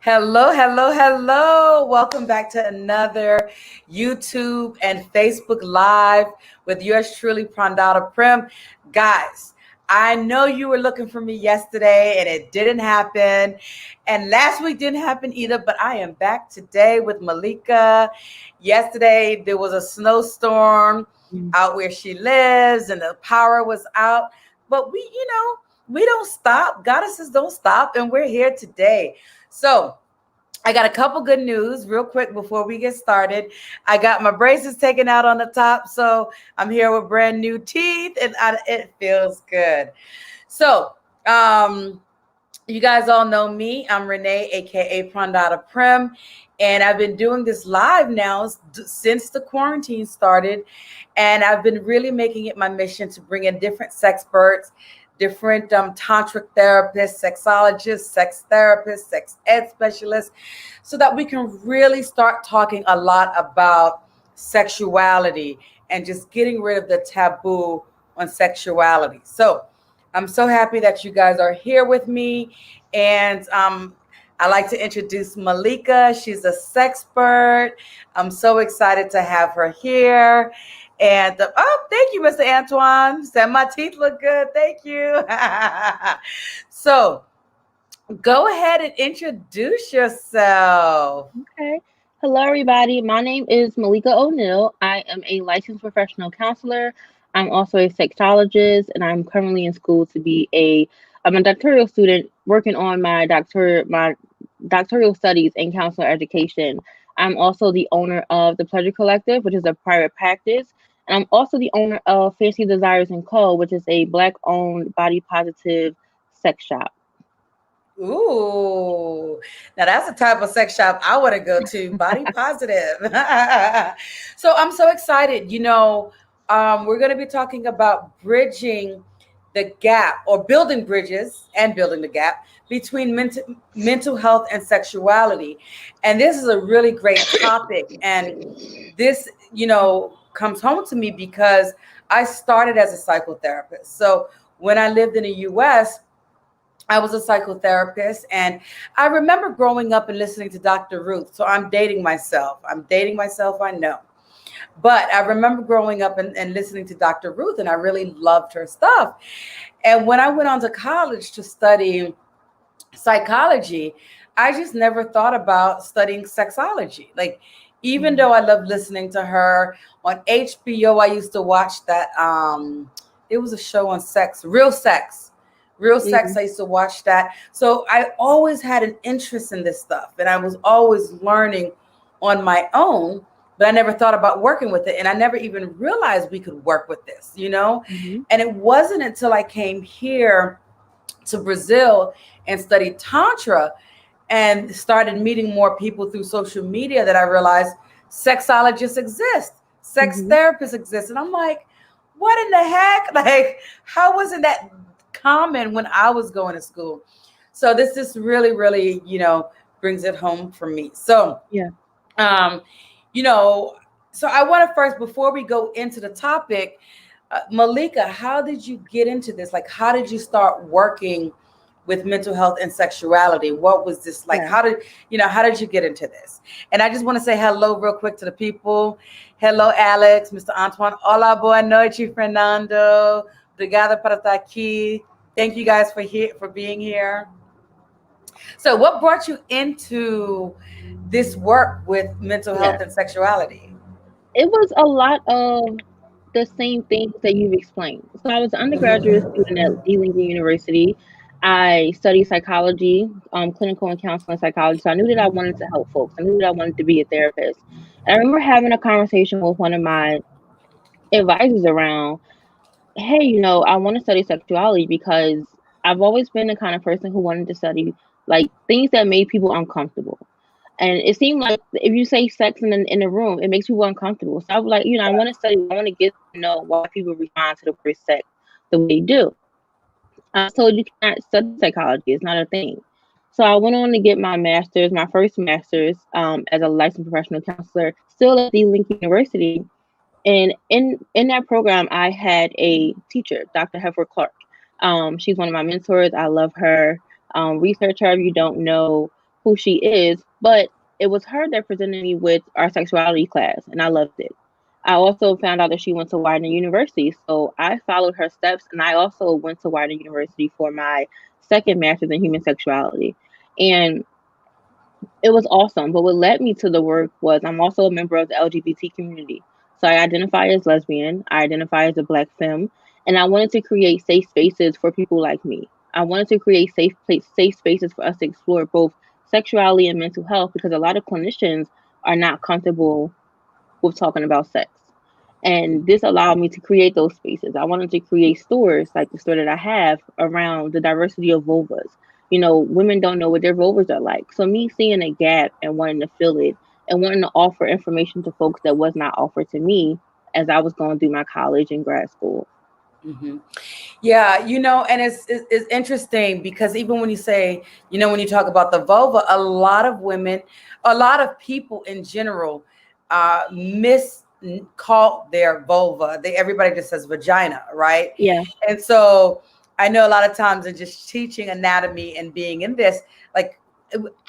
Hello, hello, hello. Welcome back to another YouTube and Facebook Live with yours truly, Prandhara Prem. Guys, I know you were looking for me yesterday and it didn't happen. And last week didn't happen either, but I am back today with Malika. Yesterday, there was a snowstorm out where she lives and the power was out. But we don't stop. Goddesses don't stop. And we're here today. So I got a couple good news real quick before we get started. I got my braces taken out on the top, so I'm here with brand new teeth, and it feels good. So, you guys all know me. I'm Renee, aka Prandhara Prem, and I've been doing this live now since the quarantine started, and I've been really making it my mission to bring in different sexperts, different tantric therapists, sexologists, sex therapists, sex ed specialists, so that we can really start talking a lot about sexuality and just getting rid of the taboo on sexuality. So I'm so happy that you guys are here with me. And I'd like to introduce Malika. She's a sexpert. I'm so excited to have her here. And thank you, Mr. Antoine. Said my teeth look good. Thank you. So go ahead and introduce yourself. Okay. Hello, everybody. My name is Malika O'Neill. I am a licensed professional counselor. I'm also a sexologist, and I'm currently in school to be I'm a doctoral student working on my doctoral studies in counselor education. I'm also the owner of the Pleasure Collective, which is a private practice. And I'm also the owner of Fancy Desires & Co., which is a Black-owned, body-positive sex shop. Ooh, now that's the type of sex shop I want to go to, body positive. So I'm so excited. We're going to be talking about bridging the gap, or building bridges and building the gap between mental health and sexuality. And this is a really great topic. And this, comes home to me because I started as a psychotherapist. So when I lived in the US, I was a psychotherapist, and I remember growing up and listening to Dr. Ruth. So I'm dating myself, I know. But I remember growing up and listening to Dr. Ruth, and I really loved her stuff. And when I went on to college to study psychology, I just never thought about studying sexology. Like, even though I loved listening to her on HBO, I used to watch that. It was a show on sex, Real Sex. I used to watch that. So I always had an interest in this stuff, and I was always learning on my own, but I never thought about working with it. And I never even realized we could work with this, And it wasn't until I came here to Brazil and studied Tantra and started meeting more people through social media that I realized sexologists exist, sex therapists exist. And I'm like, what in the heck? Like, how wasn't that common when I was going to school? So this just really, really, brings it home for me. So, yeah. So I want to first, before we go into the topic, Malika, how did you get into this? Like, how did you start working with mental health and sexuality? What was this like? Yeah. How did you get into this? And I just want to say hello real quick to the people. Hello, Alex, Mr. Antoine. Hola, boa noite, Fernando. Obrigada por estar aqui. Thank you guys for being here. So what brought you into this work with mental health and sexuality? It was a lot of the same things that you've explained. So I was an undergraduate student at Lincoln University. I studied psychology, clinical and counseling psychology. So I knew that I wanted to help folks. I knew that I wanted to be a therapist. And I remember having a conversation with one of my advisors around, hey, I want to study sexuality because I've always been the kind of person who wanted to study like things that made people uncomfortable. And it seemed like if you say sex in a room, it makes people uncomfortable. So I was like, I want to get to know why people respond to the word sex the way they do. So you cannot study psychology. It's not a thing. So I went on to get my first master's as a licensed professional counselor, still at the Lincoln University. And in that program, I had a teacher, Dr. Heifer Clark. She's one of my mentors. I love her. Research her if you don't know who she is, but it was her that presented me with our sexuality class, and I loved it. I also found out that she went to Widener University, so I followed her steps, and I also went to Widener University for my second master's in human sexuality. And it was awesome. But what led me to the work was I'm also a member of the LGBT community. So I identify as lesbian, I identify as a Black femme, and I wanted to create safe spaces for people like me. I wanted to create safe spaces for us to explore both sexuality and mental health, because a lot of clinicians are not comfortable with talking about sex. And this allowed me to create those spaces. I wanted to create stores like the store that I have around the diversity of vulvas. You know, women don't know what their vulvas are like. So me seeing a gap and wanting to fill it and wanting to offer information to folks that was not offered to me as I was going through my college and grad school. Mm-hmm. Yeah, you know, and it's interesting because even when you say, you know, when you talk about the vulva, a lot of women, a lot of people in general, miscall their vulva. Everybody just says vagina, right? Yeah. And so I know a lot of times in just teaching anatomy and being in this, like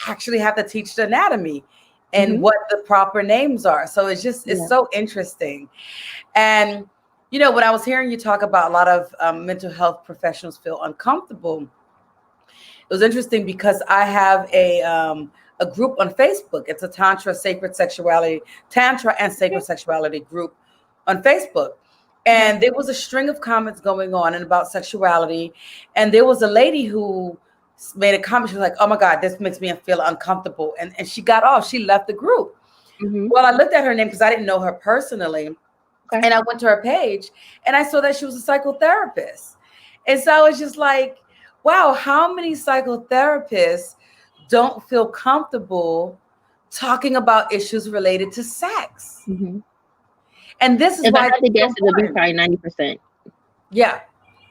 actually have to teach the anatomy and what the proper names are. So it's so interesting. And you know, when I was hearing you talk about a lot of mental health professionals feel uncomfortable, it was interesting because I have a group on Facebook. It's a Tantra and Sacred Sexuality group on Facebook. And there was a string of comments going on and about sexuality. And there was a lady who made a comment. She was like, oh my God, this makes me feel uncomfortable. And she got off. She left the group. Well, I looked at her name because I didn't know her personally. And I went to her page and I saw that she was a psychotherapist. And so I was just like, wow, how many psychotherapists don't feel comfortable talking about issues related to sex? And this is why I had to guess, it would be probably 90%. Yeah.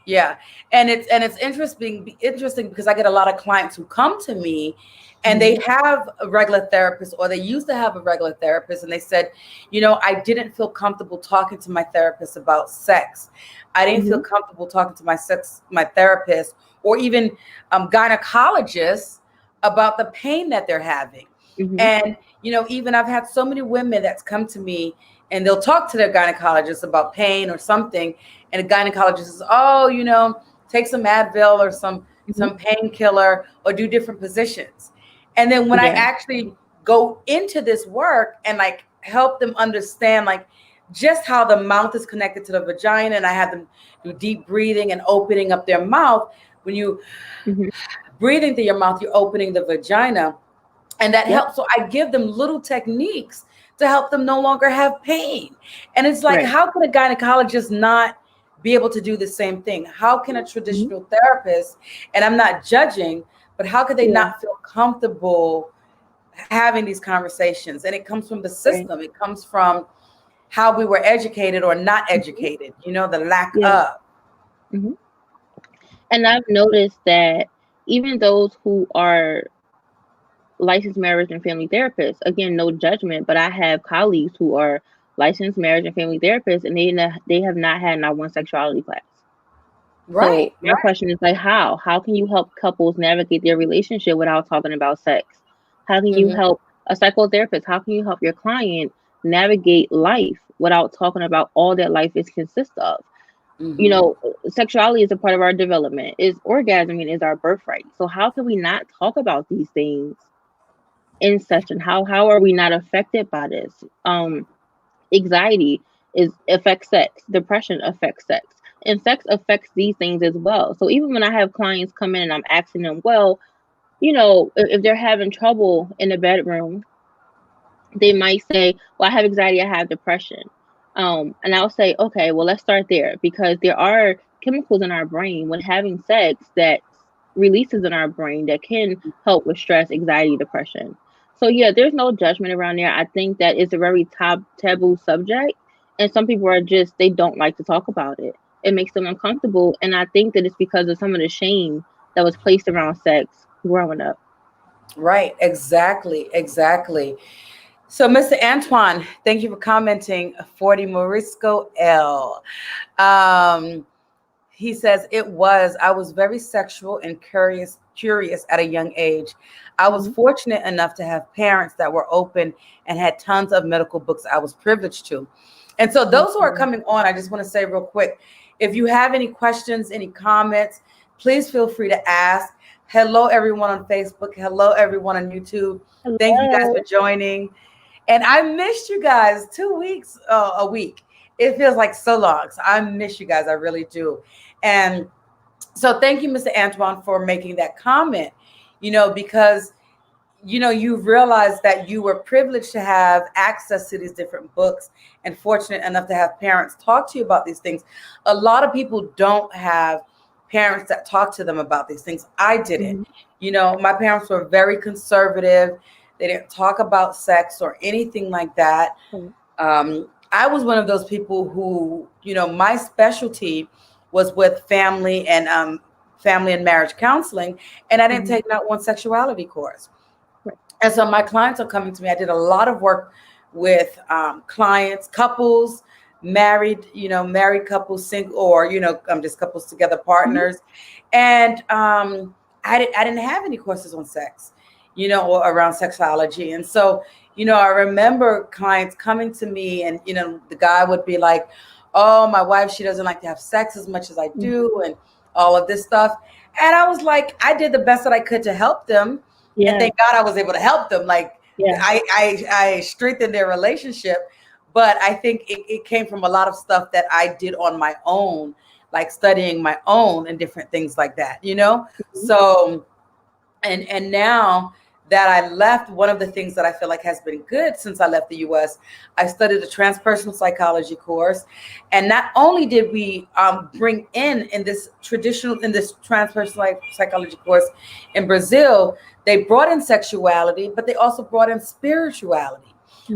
Yeah. And it's interesting because I get a lot of clients who come to me and they have a regular therapist, or they used to have a regular therapist, and they said, you know, I didn't feel comfortable talking to my therapist about sex. I didn't feel comfortable talking to my therapist, or even gynecologists about the pain that they're having. And, you know, even I've had so many women that's come to me and they'll talk to their gynecologist about pain or something. And the gynecologist says, oh, you know, take some Advil or some painkiller or do different positions. And then when I actually go into this work and like help them understand like just how the mouth is connected to the vagina, and I have them do deep breathing and opening up their mouth. When you breathe into your mouth, you're opening the vagina, and that helps. So I give them little techniques to help them no longer have pain. And it's like, how can a gynecologist not be able to do the same thing? How can a traditional therapist, and I'm not judging, but how could they not feel comfortable having these conversations? And it comes from the system. It comes from how we were educated or not educated, you know, the lack of. And I've noticed that even those who are licensed marriage and family therapists, again, no judgment, but I have colleagues who are licensed marriage and family therapists, and they have not had not one sexuality class. So my question is like, how can you help couples navigate their relationship without talking about sex? How can you help a psychotherapist? How can you help your client navigate life without talking about all that life is consist of? You know, sexuality is a part of our development. Is orgasming is our birthright. So how can we not talk about these things in session? How are we not affected by this? Anxiety affects sex. Depression affects sex. And sex affects these things as well. So even when I have clients come in and I'm asking them, well, you know, if they're having trouble in the bedroom, they might say, well, I have anxiety, I have depression. And I'll say, okay, well, let's start there, because there are chemicals in our brain when having sex that releases in our brain that can help with stress, anxiety, depression. So yeah, there's no judgment around there. I think that it's a very taboo subject, and some people are just, they don't like to talk about it. It makes them uncomfortable, and I think that it's because of some of the shame that was placed around sex growing up. Right, exactly. So, Mr. Antoine, thank you for commenting. 40 Morisco L. He says, I was very sexual and curious at a young age. I was fortunate enough to have parents that were open and had tons of medical books I was privileged to. And so those who are coming on, I just want to say real quick, if you have any questions, any comments, please feel free to ask. Hello, everyone on Facebook. Hello, everyone on YouTube. Hello. Thank you guys for joining. And I missed you guys 2 weeks, a week. It feels like so long. So I miss you guys. I really do. And so thank you, Mr. Antoine, for making that comment, because, you realized that you were privileged to have access to these different books and fortunate enough to have parents talk to you about these things. A lot of people don't have parents that talk to them about these things. I didn't. My parents were very conservative. They didn't talk about sex or anything like that. I was one of those people who, my specialty was with family and marriage counseling, and I didn't take not one sexuality course. And so my clients are coming to me. I did a lot of work with clients, couples, married couples, single, or just couples together, partners, and I didn't have any courses on sex, or around sexuality. And so, I remember clients coming to me, and the guy would be like, "Oh, my wife, she doesn't like to have sex as much as I do," and all of this stuff. And I was like, I did the best that I could to help them. And thank God I was able to help them. Like, I strengthened their relationship. But I think it came from a lot of stuff that I did on my own, like studying my own and different things like that, So, and now that I left, one of the things that I feel like has been good since I left the US, I studied a transpersonal psychology course. And not only did we bring in this transpersonal psychology course in Brazil, they brought in sexuality, but they also brought in spirituality.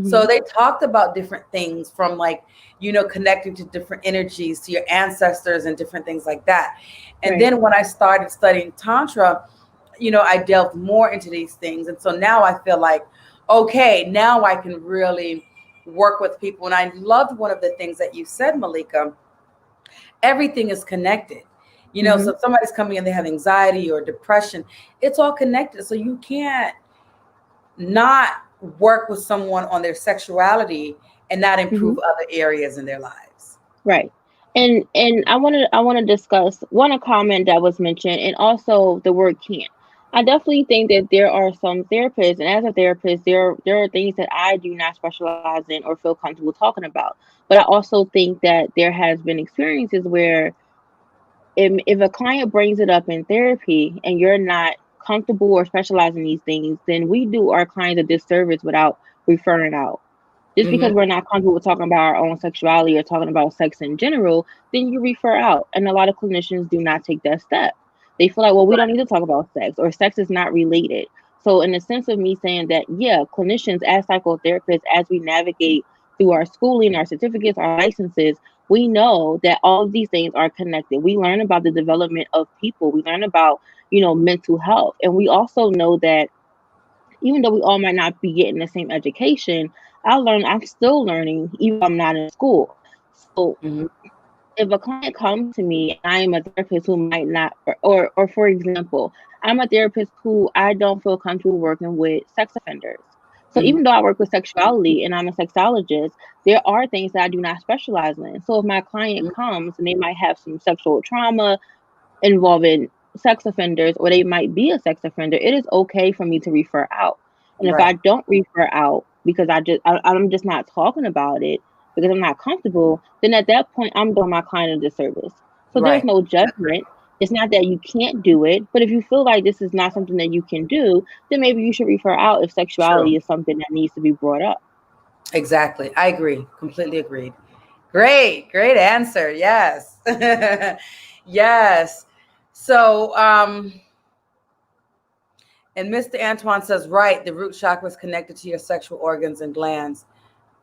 So they talked about different things from connecting to different energies, to your ancestors and different things like that. And then when I started studying Tantra, I delved more into these things. And so now I feel like, okay, now I can really work with people. And I loved one of the things that you said, Malika, everything is connected. So if somebody's coming in, they have anxiety or depression, it's all connected. So you can't not work with someone on their sexuality and not improve other areas in their lives. Right. And I want to discuss a comment that was mentioned, and also the word can't. I definitely think that there are some therapists, and as a therapist, there are things that I do not specialize in or feel comfortable talking about. But I also think that there has been experiences where if a client brings it up in therapy and you're not comfortable or specializing in these things, then we do our clients a disservice without referring out. Just because we're not comfortable with talking about our own sexuality or talking about sex in general, then you refer out. And a lot of clinicians do not take that step. They feel like, well, we don't need to talk about sex, or sex is not related. So in the sense of me saying that, clinicians as psychotherapists, as we navigate through our schooling, our certificates, our licenses, we know that all of these things are connected. We learn about the development of people. We learn about, mental health. And we also know that even though we all might not be getting the same education, I'm still learning, even if I'm not in school. So if a client comes to me and I am a therapist who might not, or for example, I'm a therapist who I don't feel comfortable working with sex offenders. So even though I work with sexuality and I'm a sexologist, there are things that I do not specialize in. So if my client comes and they might have some sexual trauma involving sex offenders, or they might be a sex offender, it is okay for me to refer out. And if I don't refer out because I'm just not talking about it because I'm not comfortable, then at that point I'm doing my client a disservice. So there's no judgment. It's not that you can't do it, but if you feel like this is not something that you can do, then maybe you should refer out if sexuality is something that needs to be brought up. Exactly. I agree. Completely agreed. Great answer. Yes. Yes. So, and Mr. Antoine says, right, the root chakra is connected to your sexual organs and glands.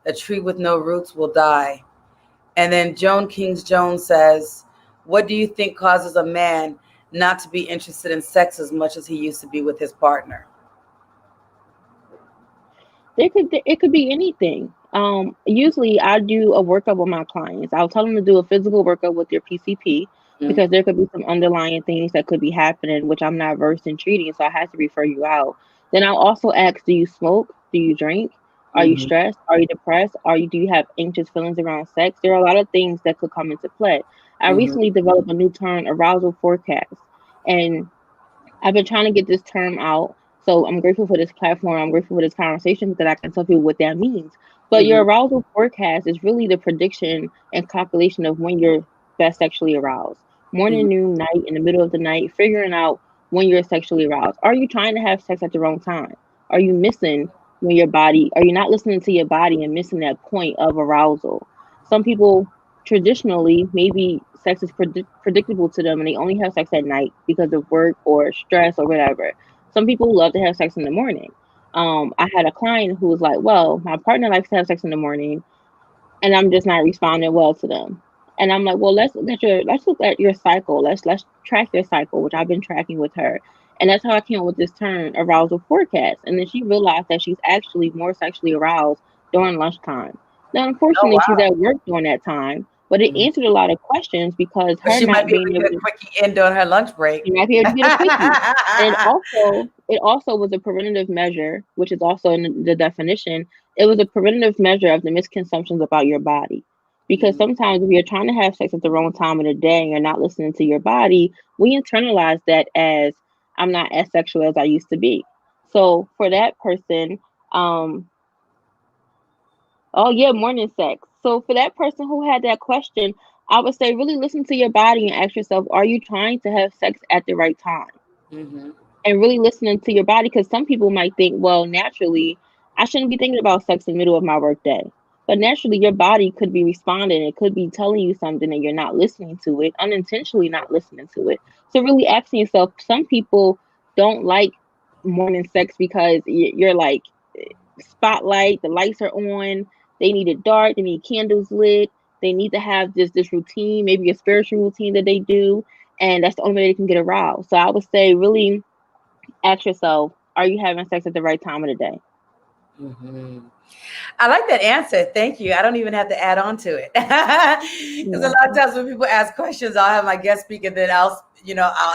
A tree with no roots will die. And then Joan Kings-Jones says, what do you think causes a man not to be interested in sex as much as he used to be with his partner? It could be anything. Usually I do a workup with my clients. I'll tell them to do a physical workup with their PCP. because there could be some underlying things that could be happening, which I'm not versed in treating, so I have to refer you out. Then I'll also ask, do you smoke? Do you drink? Are you Mm-hmm. stressed? Are you depressed? Do you have anxious feelings around sex? There are a lot of things that could come into play. I Mm-hmm. recently developed a new term, arousal forecast, and I've been trying to get this term out. So I'm grateful for this platform. I'm grateful for this conversation because I can tell people what that means. But your Mm-hmm. arousal forecast is really the prediction and calculation of when you're best sexually aroused. Mm-hmm. Morning, noon, night, in the middle of the night, figuring out when you're sexually aroused. Are you trying to have sex at the wrong time? Are you missing when your body, are you not listening to your body and missing that point of arousal? Some people traditionally, maybe sex is predictable to them and they only have sex at night because of work or stress or whatever. Some people love to have sex in the morning. I had a client who was like, well, my partner likes to have sex in the morning and I'm just not responding well to them. And I'm like, well, let's look at your cycle. Let's track your cycle, which I've been tracking with her. And that's how I came up with this term, arousal forecast. And then she realized that she's actually more sexually aroused during lunchtime. Now, Oh unfortunately, she's wow. at work during that time, but it Mm-hmm. answered a lot of questions because But her she might not be able being to able get a to, quickie in during her lunch break. she might be able to get a quickie. And it also was a preventative measure, which is also in the definition. It was a preventative measure of the misconceptions about your body. Because Mm-hmm. sometimes if you're trying to have sex at the wrong time of the day and you're not listening to your body, we internalize that as I'm not as sexual as I used to be. So for that person, um, oh yeah, morning sex. So for that person who had that question, I would say really listen to your body and ask yourself, are you trying to have sex at the right time? Mm-hmm. And really listening to your body, because some people might think, well, naturally, I shouldn't be thinking about sex in the middle of my work day. But naturally, your body could be responding. It could be telling you something and you're not listening to it, unintentionally not listening to it. So, really asking yourself, some people don't like morning sex because you're like, spotlight, the lights are on, they need it dark, they need candles lit, they need to have this routine, maybe a spiritual routine that they do, and that's the only way they can get aroused. So, I would say, really ask yourself, are you having sex at the right time of the day? Mm-hmm. I like that answer. Thank you. I don't even have to add on to it. You're Because a lot of welcome. times when people ask questions, I'll have my guest speak and then I'll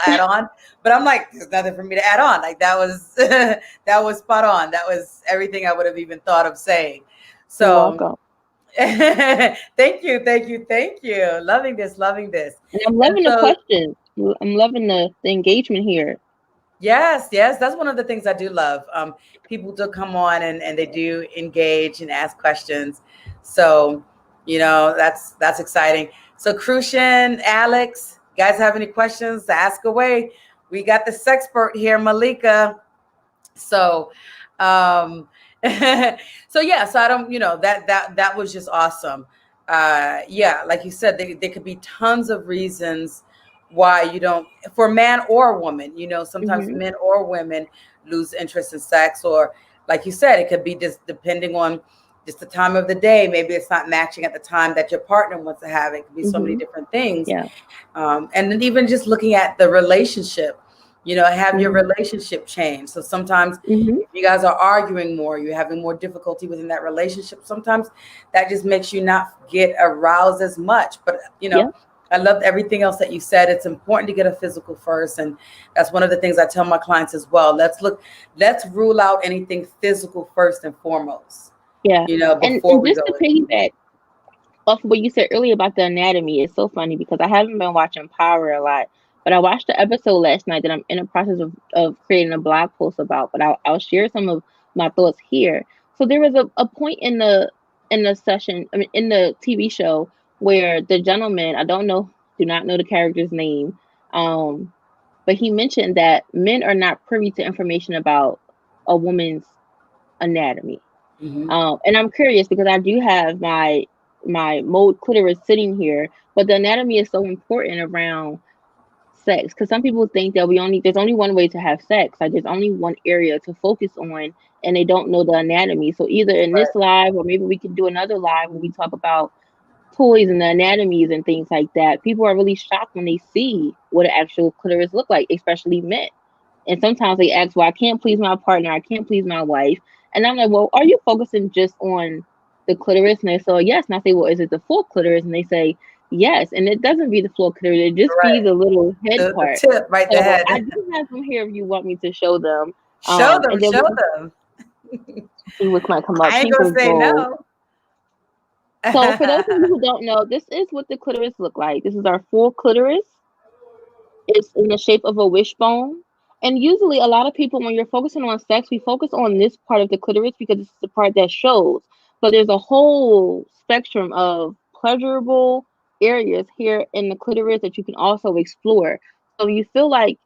add on. But I'm like, there's nothing for me to add on. Like that was that was spot on. That was everything I would have even thought of saying. You're So welcome. thank you, thank you, thank you. Loving this, loving this. And I'm And loving the so questions. I'm loving the engagement here. yes, yes, that's one of the things I do love. People do come on and they do engage and ask questions. So, that's exciting. So, Crucian, Alex, you guys have any questions? Ask away. We got the sexpert here, Malika. So, um, so yeah, so I don't, that was just awesome. Yeah, like you said, there could be tons of reasons why you don't, for man or woman, sometimes Hmm. men or women lose interest in sex, or like you said, it could be just depending on just the time of the day. Maybe it's not matching at the time that your partner wants to have it. It could be so many Hmm. different things. Yeah. And then even just looking at the relationship, have your Hmm. relationship change. So sometimes Hmm. if you guys are arguing more, you're having more difficulty within that relationship. Sometimes that just makes you not get aroused as much. But, Yeah. I loved everything else that you said. It's important to get a physical first. And that's one of the things I tell my clients as well. Let's rule out anything physical first and foremost, Yeah. And before we just go to in. piggyback off of what you said earlier about the anatomy, it's so funny because I haven't been watching Power a lot, but I watched the episode last night that I'm in the process of creating a blog post about, but I'll share some of my thoughts here. So there was a point in the session, I mean in the TV show where the gentleman, do not know the character's name, um, but he mentioned that men are not privy to information about a woman's anatomy. Hmm. And I'm curious because I do have my mode clitoris sitting here, but the anatomy is so important around sex because some people think that there's only one way to have sex, like there's only one area to focus on, and they don't know the anatomy. So either in this Right. live or maybe we can do another live where we talk about toys and the anatomies and things like that. People are really shocked when they see what an actual clitoris look like, especially men. And sometimes they ask, well, I can't please my partner, I can't please my wife. And I'm like, well, are you focusing just on the clitoris? And they say, yes. And I say, well, is it the full clitoris? And they say, Yes, and it doesn't be the full clitoris; it just be Right. the little head The part. tip, right? The So head. I do have them here if you want me to show them. Show them. And then we Show can them. see which might come up. I ain't Pink gonna or say gold. no. So for those of you who don't know, this is what the clitoris look like. This is our full clitoris. It's in the shape of a wishbone. And usually a lot of people, when you're focusing on sex, we focus on this part of the clitoris because it's the part that shows. But there's a whole spectrum of pleasurable areas here in the clitoris that you can also explore. So you feel like,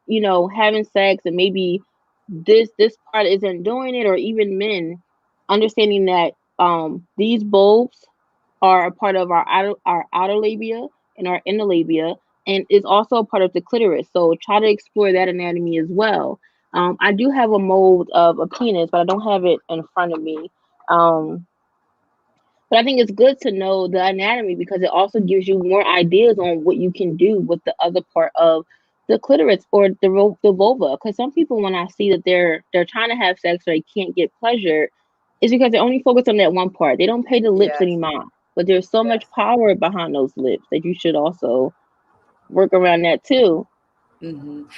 having sex and maybe this part isn't doing it, or even men understanding that these bulbs are a part of our outer labia and our inner labia, and is also a part of the clitoris. So try to explore that anatomy as well. I do have a mold of a penis, but I don't have it in front of me. Um, but I think it's good to know the anatomy because it also gives you more ideas on what you can do with the other part of the clitoris or the vulva. Because some people, when I see that they're trying to have sex or they can't get pleasure, it's because they're only focused on that one part. They don't pay the lips Yes. any mind. But there's so much Yes. power behind those lips that you should also work around that too.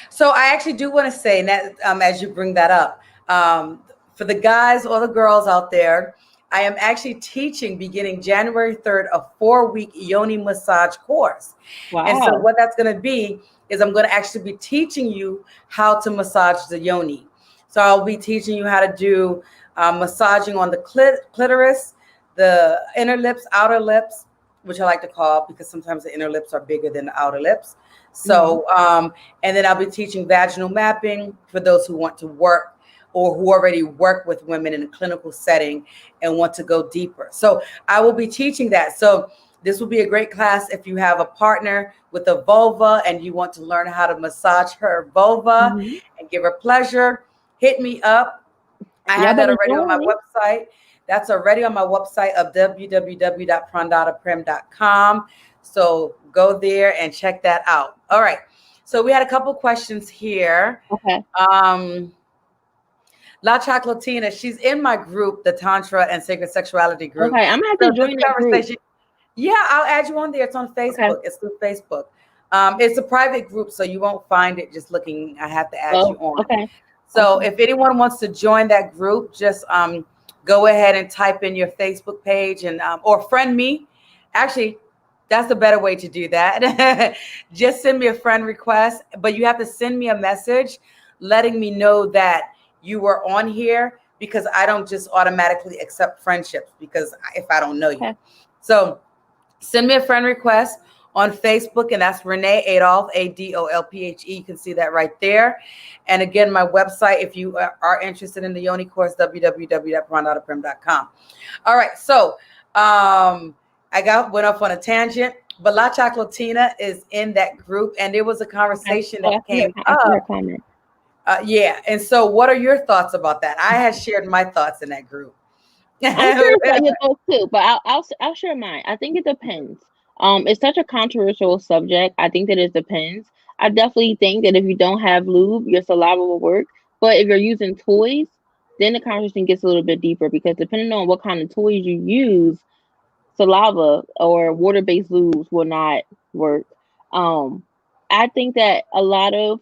So I actually do want to say that as you bring that up, for the guys or the girls out there, I am actually teaching beginning January 3rd a 4-week yoni massage course. And so Wow. what that's going to be is I'm going to actually be teaching you how to massage the yoni. So I'll be teaching you how to do massaging on the clitoris, the inner lips, outer lips, which I like to call because sometimes the inner lips are bigger than the outer lips. Hmm. So, and then I'll be teaching vaginal mapping for those who want to work or who already work with women in a clinical setting and want to go deeper. So I will be teaching that. So this will be a great class if you have a partner with a vulva and you want to learn how to massage her vulva Hmm. and give her pleasure. Hit me up. I Y'all have that better already on my join. website. That's already on my website of www.prandharaprem.com. So go there and check that out. All right. So we had a couple questions here. Okay. Um, La Chocolatina, she's in my group, the Tantra and Sacred Sexuality group. Okay. I'm gonna have So to this join that group. conversation, yeah, I'll add you on there. It's on Okay. Facebook. It's through Facebook. It's a private group, so you won't find it just looking. I have to add you Oh, on. okay. So Okay. if anyone wants to join that group, just go ahead and type in your Facebook page and or friend me. Actually, that's the better way to do that. Just send me a friend request, but you have to send me a message letting me know that you were on here because I don't just automatically accept friendships because if I don't know you. Okay. So send me a friend request on Facebook, and that's Renee Adolphe, Adolphe. You can see that right there. And again, my website, if you are interested in the Yoni course, www.prandharaprem.com. All right, so went off on a tangent, but La Chocolatina is in that group, and there was a Okay. conversation Oh, that came I see her up. comment. Yeah, and so what are your thoughts about that? I had shared my thoughts in that group. I'm curious about your thoughts too, but I'll share mine. I think it depends. It's such a controversial subject. I think that it depends. I definitely think that if you don't have lube, your saliva will work. But if you're using toys, then the conversation gets a little bit deeper because depending on what kind of toys you use, saliva or water-based lubes will not work. Um, I think that a lot of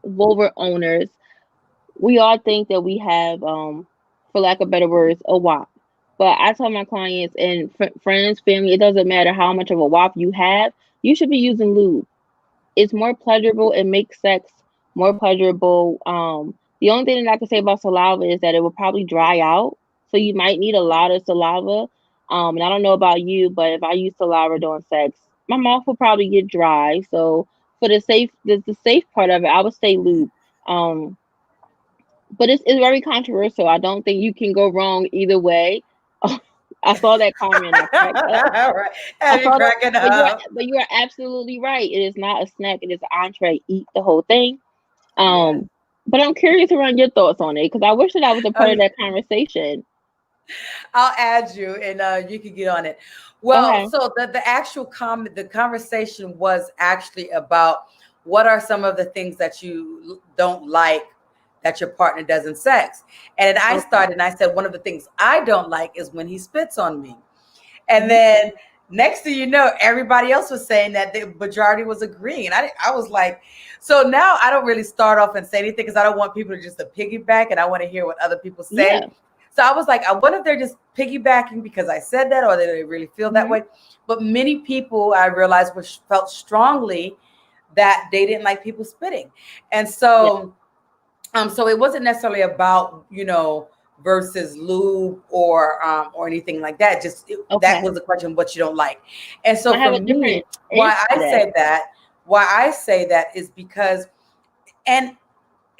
vulva owners, we all think that we have, for lack of better words, a WAP. But I tell my clients and friends, family, it doesn't matter how much of a WAP you have, you should be using lube. It's more pleasurable. It makes sex more pleasurable. The only thing that I can say about saliva is that it will probably dry out. So you might need a lot of saliva. And I don't know about you, but if I use saliva during sex, my mouth will probably get dry. So for the safe part of it, I would say lube. Um, but it's very controversial. I don't think you can go wrong either way. I saw that comment. I cracked up. All right, I have you saw that, cracking up? but you are absolutely right. It is not a snack. It is an entree. Eat the whole thing. Yes. But I'm curious around your thoughts on it because I wish that I was a part of Okay. that conversation. I'll add you and you can get on it. Well, Okay. so the actual comment, the conversation was actually about what are some of the things that you don't like that your partner does in sex. And then I Okay. started and I said, one of the things I don't like is when he spits on me. And Hmm. then next thing you know, everybody else was saying that the majority was agreeing. I was like, so now I don't really start off and say anything because I don't want people to just to piggyback, and I want to hear what other people say. Yeah. So I was like, I wonder if they're just piggybacking because I said that, or they really feel that way. But many people, I realized, felt strongly that they didn't like people spitting, and so, so it wasn't necessarily about, you know, versus lube or anything like that. Just that was the question, what you don't like. And so for me, why I say that is because, and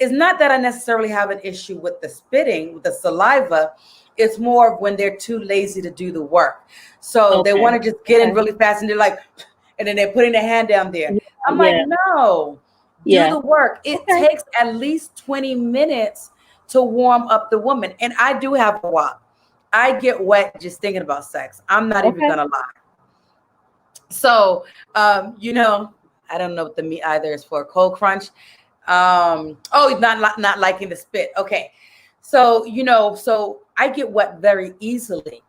it's not that I necessarily have an issue with the spitting, with the saliva. It's more of when they're too lazy to do the work. So they want to just get in really fast, and they're like, and then they're putting their hand down there. I'm like, no, do the work. It takes at least 20 minutes to warm up the woman. And I do have a wop. I get wet just thinking about sex. I'm not even gonna lie. So, you know, I don't know what the meat either is for. Cold crunch. Not liking the spit. Okay. So, you know, so I get wet very easily.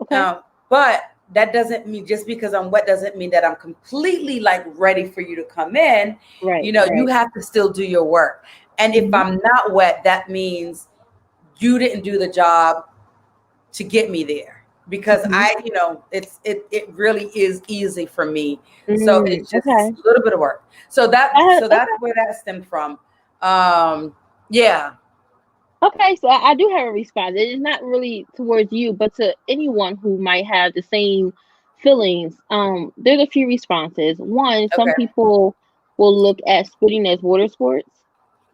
But that doesn't mean, just because I'm wet doesn't mean that I'm completely like ready for you to come in. You know, you have to still do your work. And if I'm not wet, that means you didn't do the job to get me there, because I, you know, it really is easy for me. So it's just a little bit of work. So that's where that stemmed from. Yeah. Okay, so I do have a response. It's not really towards you, but to anyone who might have the same feelings. There's a few responses. One, some people will look at spitting as water sports.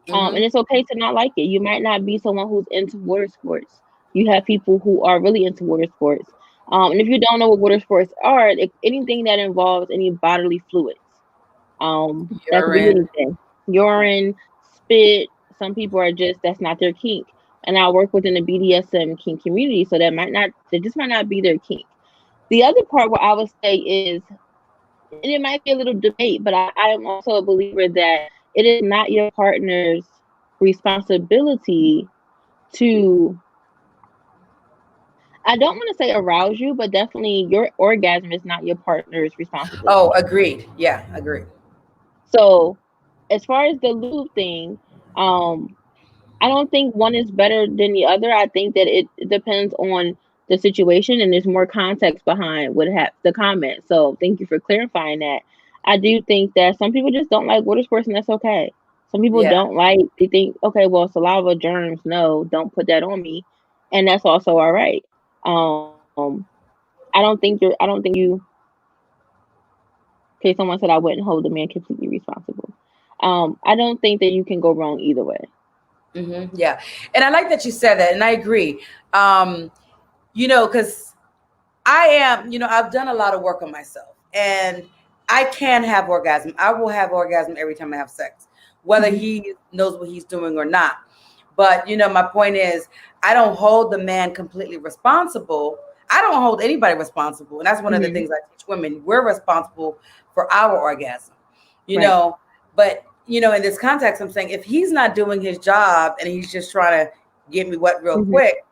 And it's okay to not like it. You might not be someone who's into water sports. You have people who are really into water sports. And if you don't know what water sports are, anything that involves any bodily fluids. That could be anything. Urine, spit. Some people are just, that's not their kink. And I work within the BDSM kink community, so that just might not be their kink. The other part what I would say is, and it might be a little debate, but I am also a believer that it is not your partner's responsibility to, I don't want to say arouse you, but definitely your orgasm is not your partner's responsibility. Oh, agreed. Yeah, agreed. So as far as the lube thing, I don't think one is better than the other. I think that it depends on the situation, and there's more context behind the comment. So thank you for clarifying that. I do think that some people just don't like water sports, and that's okay. Some people they think, okay, well, saliva, germs, no, don't put that on me. And that's also all right. I don't think you, okay, someone said I wouldn't hold the man completely responsible. I don't think that you can go wrong either way. Yeah. And I like that you said that. And I agree. You know, because I am, you know, I've done a lot of work on myself, and I can have orgasm. I will have orgasm every time I have sex, whether he knows what he's doing or not. But, you know, my point is, I don't hold the man completely responsible. I don't hold anybody responsible. And that's one of the things I teach women. We're responsible for our orgasm, you know, but, you know, in this context, I'm saying if he's not doing his job and he's just trying to get me wet real quick,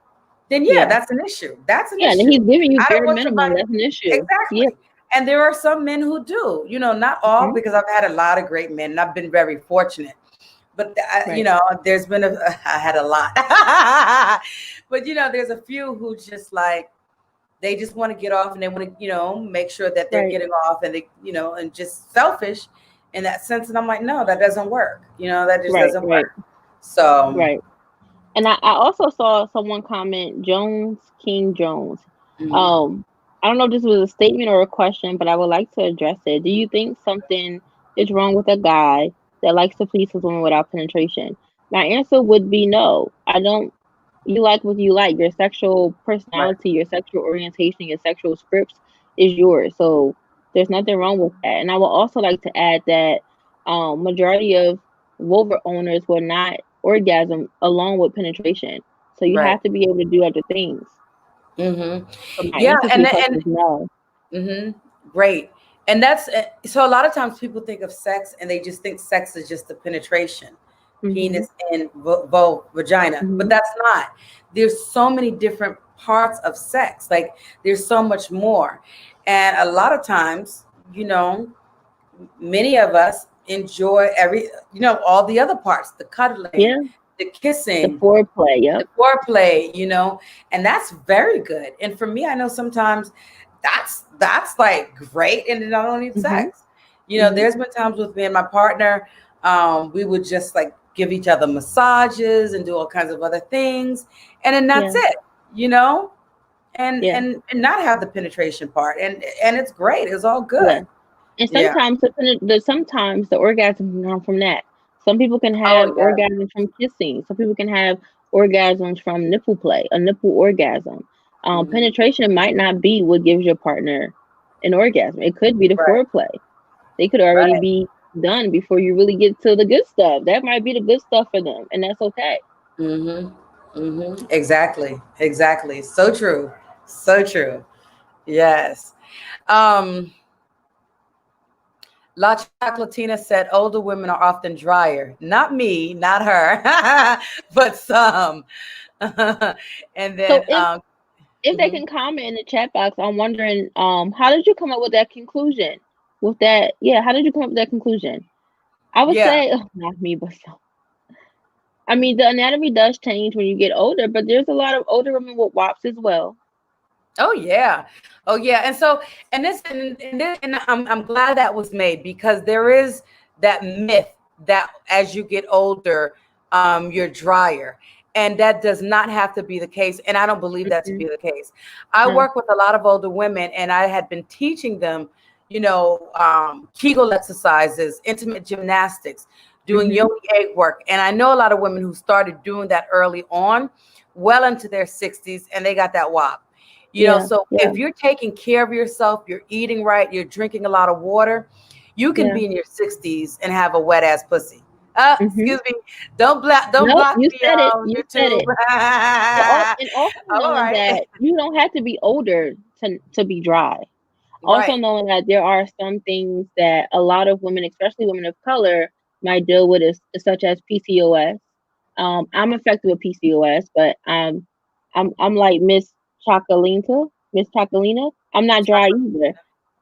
then that's an issue. That's an issue. And he's giving you bare minimum. That's an issue. Exactly. Yeah. And there are some men who do, you know, not all, because I've had a lot of great men and I've been very fortunate. But, you know, there's been I had a lot. But, you know, there's a few who just like, they just want to get off, and they want to, you know, make sure that they're getting off, and they, you know, and just selfish in that sense. And I'm like, no, that doesn't work. You know, that just doesn't work. So. And I also saw someone comment, King Jones. I don't know if this was a statement or a question, but I would like to address it. Do you think something is wrong with a guy that likes to please his woman without penetration? My answer would be no. I don't. You like what you like. Your sexual personality, your sexual orientation, your sexual scripts is yours. So there's nothing wrong with that. And I would also like to add that majority of vulva owners will not orgasm along with penetration. So you have to be able to do other things. So great. And that's, so a lot of times people think of sex and they just think sex is just the penetration, penis and vagina, but that's not. There's so many different parts of sex. Like there's so much more. And a lot of times, many of us enjoy all the other parts, the cuddling, Yeah. the The kissing, foreplay. the Yep. foreplay, and that's very good. And for me, I know sometimes that's like great, and then I don't need Mm-hmm. sex. Mm-hmm. There's been times with me and my partner, we would just like give each other massages and do all kinds of other things, and then that's Yeah. it, you know, Yeah. and not have the penetration part, and it's great. It's all Yeah. good. And Yeah. sometimes the orgasm can come from that. Some people can have Oh yeah. orgasms from kissing. Some people can have orgasms from nipple play, a nipple orgasm. Mhm. Penetration might not be what gives your partner an orgasm. It could be the Right. foreplay. They could already Right. be done before you really get to the good stuff. That might be the good stuff for them, and that's okay. Mhm. Mhm. Exactly. Exactly. So true. So true. Yes. Um, La Chocolatina said older women are often drier. Not me, not her, but some. And then, So if they mhm. can comment in the chat box, I'm wondering, how did you come up with that conclusion? With that, yeah, how did you come up with that conclusion? I would Yeah. say, not me, but some. I mean, the anatomy does change when you get older, but there's a lot of older women with WAPs as well. Oh yeah. Oh yeah. And so, and I'm glad that was made, because there is that myth that as you get older, you're drier. And that does not have to be the case. And I don't believe that to Mm-mm, be the case. I no. work with a lot of older women, and I had been teaching them, Kegel exercises, intimate gymnastics, doing Mm-hmm. yoga egg work. And I know a lot of women who started doing that early on, well into their 60s, and they got that WAP. Yeah, So yeah, if you're taking care of yourself, you're eating right, you're drinking a lot of water, you can yeah. be in your 60s and have a wet ass pussy. Mm-hmm. Excuse me. Don't Nope, block you me said it. on You said YouTube. it. And also All knowing right. that you don't have to be older to be dry. Also Right. knowing that there are some things that a lot of women, especially women of color, might deal with, such as PCOS. I'm affected with PCOS, but I'm like Miss Chocolina. I'm not dry either,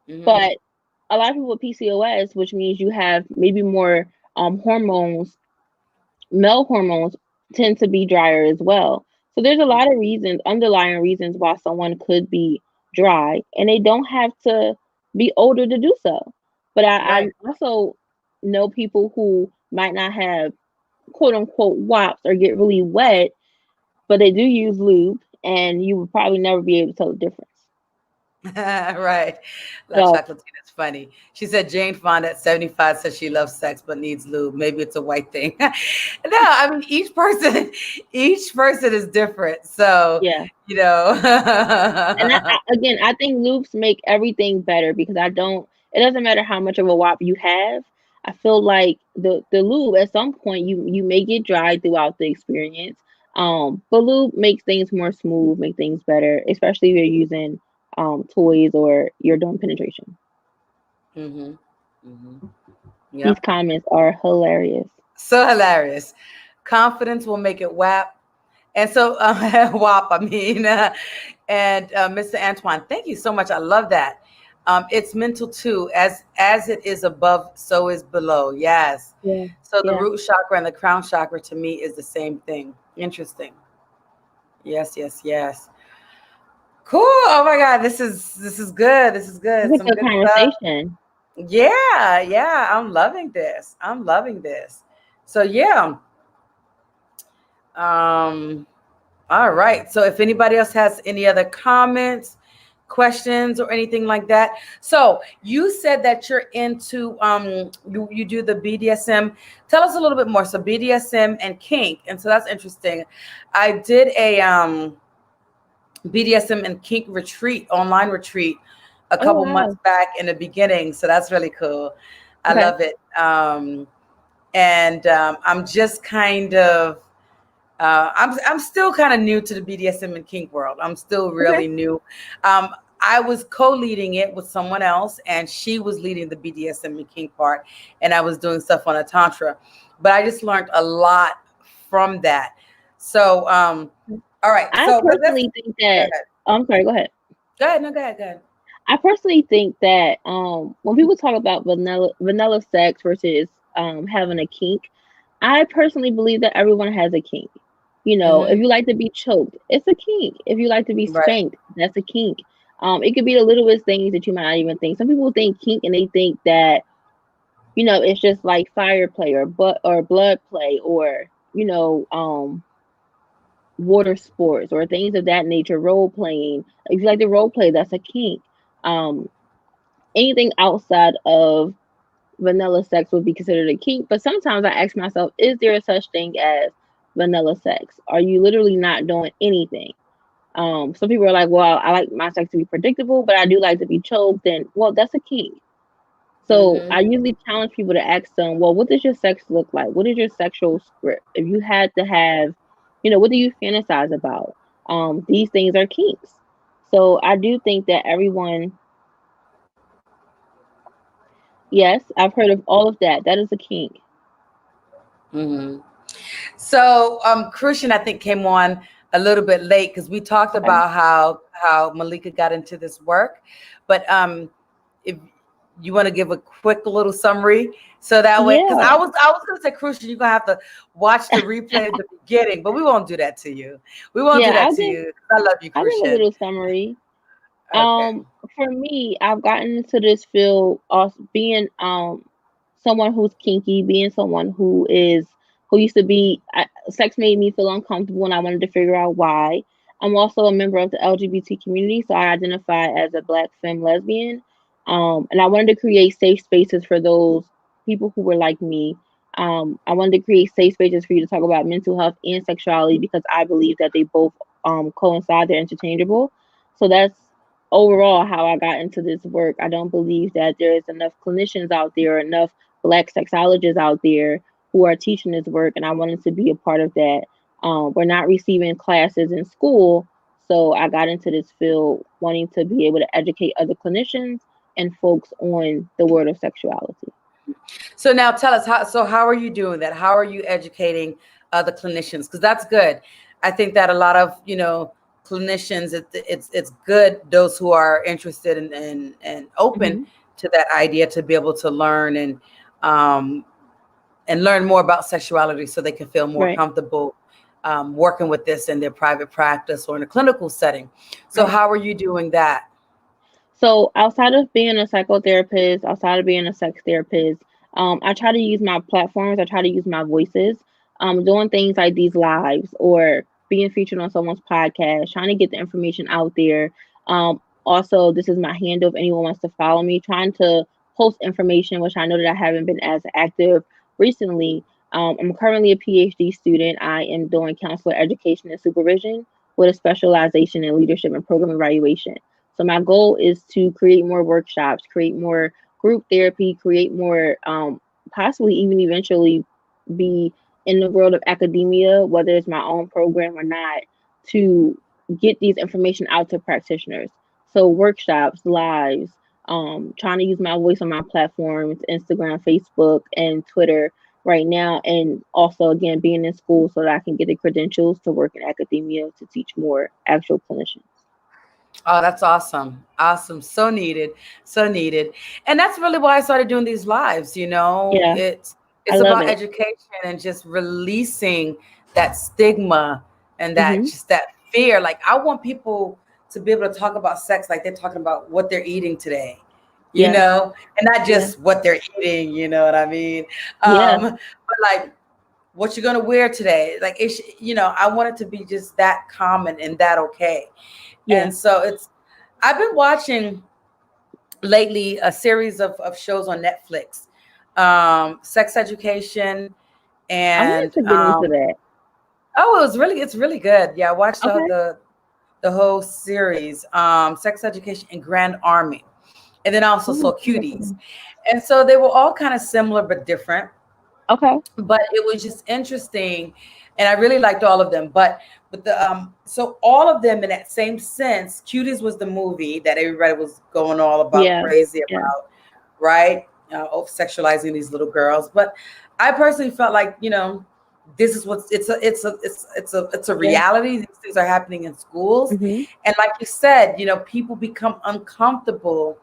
Mm-hmm. but a lot of people with PCOS, which means you have maybe more hormones, male hormones tend to be drier as well. So there's a lot of reasons, underlying reasons why someone could be dry, and they don't have to be older to do so. But I Right. also know people who might not have quote unquote wops or get really wet, but they do use lube, and you would probably never be able to tell the difference. Right. La So Chocolatina is funny. She said Jane Fonda at 75 says she loves sex but needs lube. Maybe it's a white thing. No, I mean each person is different. So, yeah, you know. and again, I think loops make everything better because I don't. It doesn't matter how much of a WAP you have. I feel like the lube at some point you may get dry throughout the experience. But lube makes things more smooth, make things better, especially if you're using toys or you're doing penetration. Mhm. Mhm. These Yep. comments are hilarious. So hilarious. Confidence will make it WAP. And so, WAP, I mean, and Mr. Antoine, thank you so much. I love that. It's mental too, as it is above, so is below. Yes. Yeah, So the yeah. root chakra and the crown chakra to me is the same thing. Interesting. Yes, yes, yes. Cool. Oh my God, this is good. This is good. It's a Some good good stuff. conversation. Yeah, yeah. I'm loving this. I'm loving this. So yeah. Um, all right. So if anybody else has any other comments, questions, or anything like that. So you said that you're into you do the BDSM. Tell us a little bit more. So BDSM and kink. And so that's interesting. I did a BDSM and kink retreat, online retreat, a Oh couple months wow. back in the beginning. So that's really cool. I Okay. love it. And I'm just kind of I'm still kind of new to the BDSM and kink world. I'm still Okay. really new. Um, I was co-leading it with someone else, and she was leading the BDSM and kink part, and I was doing stuff on a tantra. But I just learned a lot from that. So, All right. I So let's personally think go that. ahead. I'm sorry. Go ahead. Go ahead. No, go ahead. Go ahead. I personally think that when people talk about vanilla sex versus having a kink, I personally believe that everyone has a kink. You know, if Mm-hmm. you like to be choked, it's a kink. If you like to be Right. spanked, that's a kink. It could be the littlest things that you might not even think. Some people think kink and they think that, you know, it's just like fire play or blood play or, you know, water sports or things of that nature, role playing. If you like to role play, that's a kink. Um, Anything outside of vanilla sex would be considered a kink. But sometimes I ask myself, is there a such thing as vanilla sex? Are you literally not doing anything? Some people are like, well, I like my sex to be predictable, but I do like to be choked. And well, that's a kink. So Mm-hmm. I usually challenge people to ask them, well, what does your sex look like? What is your sexual script? If you had to have, you know, what do you fantasize about? These things are kinks. So I do think that everyone, yes, I've heard of all of that. That is a kink. Mm-hmm. So Christian, I think, came on a little bit late because we talked Okay. about how Malika got into this work. But if you want to give a quick little summary, so that way, because Yeah. I was gonna say, Christian, you're gonna have to watch the replay at the beginning, but we won't do that to you. We won't do Yeah, that to you. I love you, I'll give a Christian. little summary. Okay. For me, I've gotten into this field of being someone who's kinky, being someone who used to be sex made me feel uncomfortable, and I wanted to figure out why. I'm also a member of the LGBT community, so I identify as a Black femme lesbian. And I wanted to create safe spaces for those people who were like me. I wanted to create safe spaces for you to talk about mental health and sexuality because I believe that they both coincide, they're interchangeable. So that's overall how I got into this work. I don't believe that there is enough clinicians out there, enough Black sexologists out there who are teaching this work, and I wanted to be a part of that. We're not receiving classes in school, so I got into this field wanting to be able to educate other clinicians and folks on the world of sexuality. So now tell us how are you doing that? How are you educating the clinicians? Because that's good. I think that a lot of clinicians, it's good, those who are interested and open Mm-hmm. to that idea, to be able to learn um, and learn more about sexuality so they can feel more Right, comfortable working with this in their private practice or in a clinical setting. So right. how are you doing that? So outside of being a psychotherapist, outside of being a sex therapist, I try to use my platforms. I try to use my voices, doing things like these lives or being featured on someone's podcast, trying to get the information out there. Also, this is my handle if anyone wants to follow me, trying to post information, which I know that I haven't been as active recently. I'm currently a PhD student. I am doing counselor education and supervision with a specialization in leadership and program evaluation. So my goal is to create more workshops, create more group therapy, create more, possibly even eventually be in the world of academia, whether it's my own program or not, to get these information out to practitioners. So workshops, lives, trying to use my voice on my platforms, Instagram, Facebook, and Twitter right now, and also again being in school so that I can get the credentials to work in academia to teach more actual clinicians. Oh, that's awesome. Awesome. So needed. So needed. And that's really why I started doing these lives, Yeah, I it's love about it. education and just releasing that stigma and that Mhm. just that fear. Like I want people to be able to talk about sex like they're talking about what they're eating today, Yeah, and not yeah, just what they're eating, you know what I mean? yeah, But like what you're gonna wear today. Like I want it to be just that common and that okay. yeah. And so I've been watching lately a series of shows on Netflix, sex education, I wanted and to get into that. oh, it's really good. Yeah, I watched Okay. the whole series, sex education and Grand Army, and then also Oh, saw Cuties, interesting. and so they were all kind of similar but different. Okay. But it was just interesting, and I really liked all of them. But the so all of them in that same sense, Cuties was the movie that everybody was going all about Yeah, crazy yeah. about, right? Over sexualizing these little girls. But I personally felt like this is what's it's a reality. These things are happening in schools. And like you said, people become uncomfortable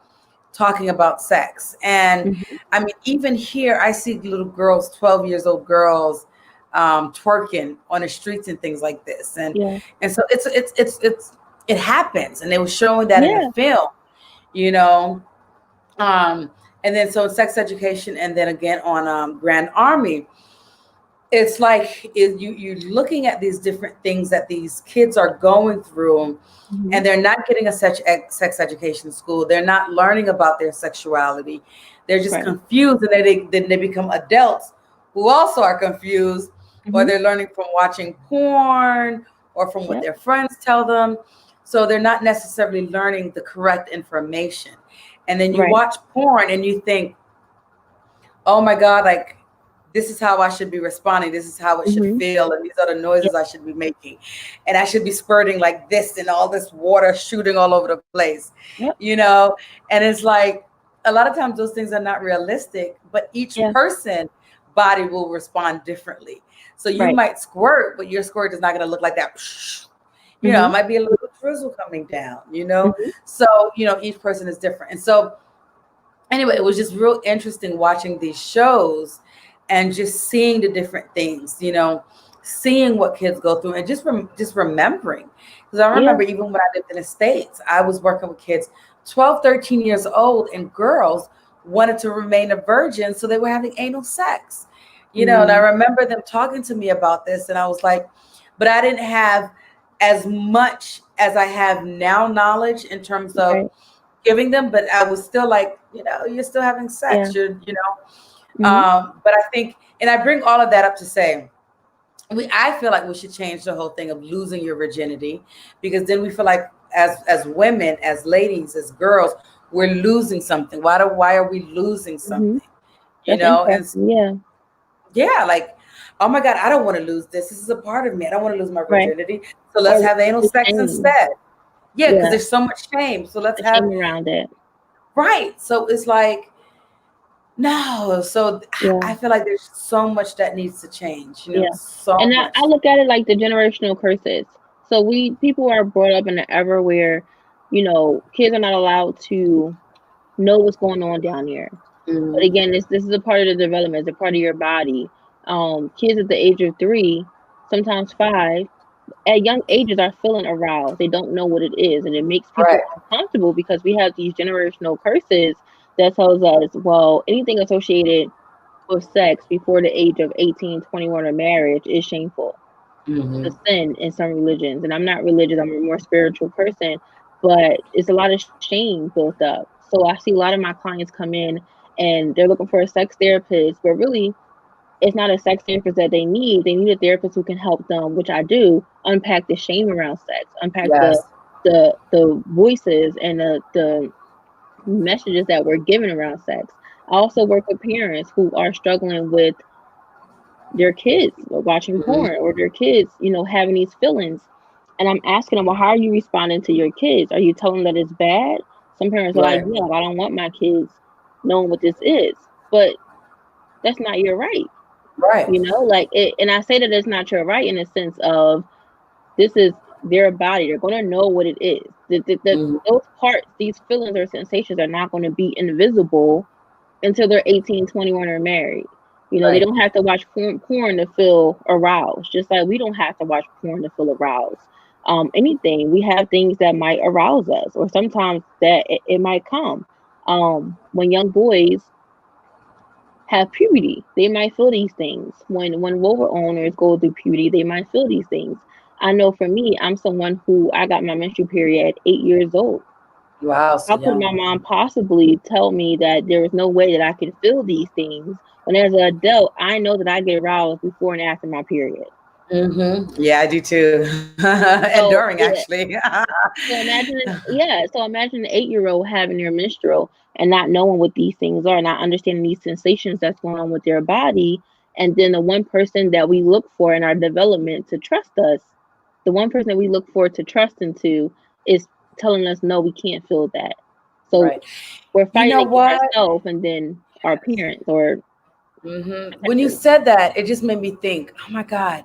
talking about sex. And I mean, even here, I see little girls, 12 years old girls, twerking on the streets and things like this. And so it happens. And they were showing that in the film, and then so sex education, and then again on Grand Army, it's like you're looking at these different things that these kids are going through, and they're not getting a sex education in school. They're not learning about their sexuality. They're just confused, and then they become adults who also are confused, or they're learning from watching porn or from what their friends tell them. So they're not necessarily learning the correct information. And then you watch porn and you think, oh my God, like, this is how I should be responding. This is how it should feel. And these are the noises I should be making. And I should be spurting like this, and all this water shooting all over the place, And it's like, a lot of times those things are not realistic, but each person body will respond differently. So you might squirt, but your squirt is not going to look like that. It might be a little drizzle coming down, So, each person is different. And so anyway, it was just real interesting watching these shows and just seeing the different things, seeing what kids go through, and just remembering. Because I remember even when I lived in the States, I was working with kids 12, 13 years old, and girls wanted to remain a virgin, so they were having anal sex, and I remember them talking to me about this, and I was like, but I didn't have as much as I have now knowledge in terms of giving them, but I was still like, you're still having sex, but I think, and I bring all of that up to say, I feel like we should change the whole thing of losing your virginity, because then we feel like as women, as ladies, as girls, we're losing something. Why are we losing something? And like, oh my God, I don't want to lose this. This is a part of me. I don't want to lose my virginity. So let's have anal sex instead. Because there's so much shame. So let's have shame around it. Right. So it's like, no. So I feel like there's so much that needs to change. So and much. I look at it like the generational curses. So people are brought up in an era where, kids are not allowed to know what's going on down here. But again, this is a part of the development. It's a part of your body. Kids at the age of 3, sometimes 5, at young ages are feeling aroused. They don't know what it is, and it makes people uncomfortable because we have these generational curses that tells us, well, anything associated with sex before the age of 18, 21, or marriage is shameful. It's a sin in some religions, and I'm not religious. I'm a more spiritual person, but it's a lot of shame built up. So I see a lot of my clients come in and they're looking for a sex therapist, but really it's not a sex therapist that they need. They need a therapist who can help them, which I do, unpack the shame around sex, unpack the voices and the messages that we're given around sex. I also work with parents who are struggling with their kids watching porn, or their kids, having these feelings. And I'm asking them, well, how are you responding to your kids? Are you telling them that it's bad? Some parents are like, yeah, I don't want my kids knowing what this is. But that's not your right. Right. And I say that it's not your right in the sense of this is their body. They're going to know what it is. Those parts, these feelings or sensations are not going to be invisible until they're 18, 21, or married. They don't have to watch porn to feel aroused, just like we don't have to watch porn to feel aroused. Anything, we have things that might arouse us, or sometimes that it might come. When young boys have puberty, they might feel these things. When vulva owners go through puberty, they might feel these things. I know for me, I'm someone who I got my menstrual period at 8 years old. Wow. So how could my mom possibly tell me that there was no way that I could feel these things when, as an adult, I know that I get aroused before and after my period? Yeah, I do too. And during, actually. So imagine an 8-year-old having their menstrual and not knowing what these things are, not understanding these sensations that's going on with their body. And then the one person that we look for in our development to trust us, the one person that we look for to trust into, is telling us, no, we can't feel that. So we're fighting against ourselves and then our parents or When you said that, it just made me think, oh my God,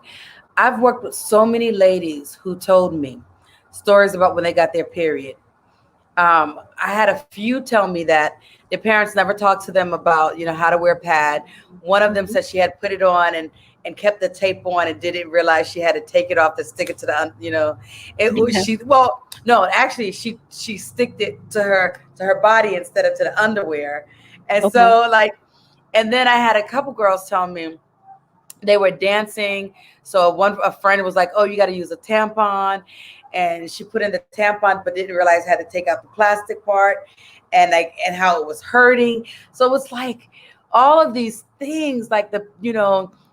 I've worked with so many ladies who told me stories about when they got their period. I had a few tell me that their parents never talked to them about, how to wear a pad. One of them Mhm. said she had put it on and kept the tape on and didn't realize she had to take it off to stick it to it was Yeah. no, actually she sticked it to her body instead of to the underwear. And Okay. so and then I had a couple girls tell me they were dancing. So a friend was like, "Oh, you got to use a tampon," and she put in the tampon, but didn't realize how to take out the plastic part, and how it was hurting. So it's like all of these things, like